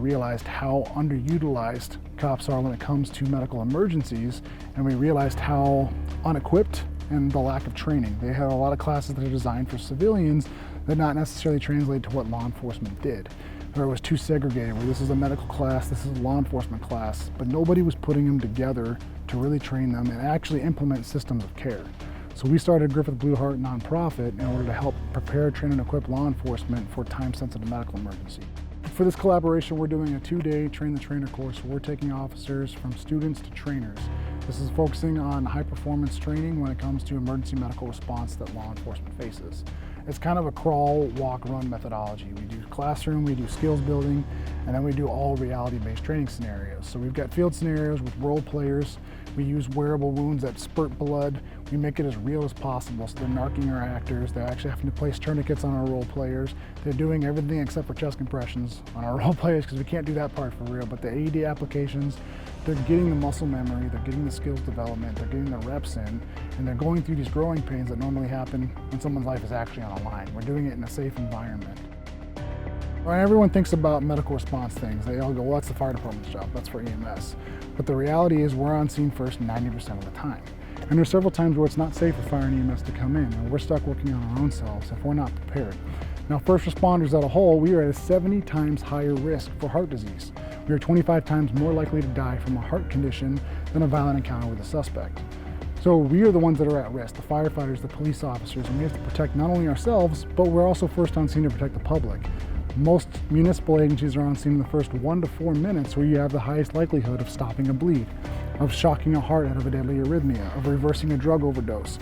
realized how underutilized cops are when it comes to medical emergencies, and we realized how unequipped and the lack of training. They had a lot of classes that are designed for civilians that not necessarily translate to what law enforcement did. Or it was too segregated, where this is a medical class, this is a law enforcement class, but nobody was putting them together to really train them and actually implement systems of care. So we started Griffith Blue Heart nonprofit in order to help prepare, train, and equip law enforcement for time-sensitive medical emergency. For this collaboration, we're doing a 2-day Train the Trainer course. We're taking officers from students to trainers. This is focusing on high-performance training when it comes to emergency medical response that law enforcement faces. It's kind of a crawl, walk, run methodology. We do classroom, we do skills building, and then we do all reality-based training scenarios. So we've got field scenarios with role players. We use wearable wounds that spurt blood. We make it as real as possible. So they're narking our actors. They're actually having to place tourniquets on our role players. They're doing everything except for chest compressions on our role players because we can't do that part for real. But the AED applications, they're getting the muscle memory, they're getting the skills development, they're getting the reps in, and they're going through these growing pains that normally happen when someone's life is actually on the line. We're doing it in a safe environment. When everyone thinks about medical response things, they all go, well, that's the fire department's job, that's for EMS. But the reality is we're on scene first 90% of the time. And there's several times where it's not safe for fire and EMS to come in, and we're stuck working on our own selves if we're not prepared. Now, first responders as a whole, we are at a 70 times higher risk for heart disease. We are 25 times more likely to die from a heart condition than a violent encounter with a suspect. So we are the ones that are at risk, the firefighters, the police officers, and we have to protect not only ourselves, but we're also first on scene to protect the public. Most municipal agencies are on scene in the first 1 to 4 minutes, where you have the highest likelihood of stopping a bleed, of shocking a heart out of a deadly arrhythmia, of reversing a drug overdose.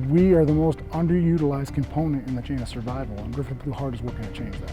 We are the most underutilized component in the chain of survival, and Griffith Blue Heart is working to change that.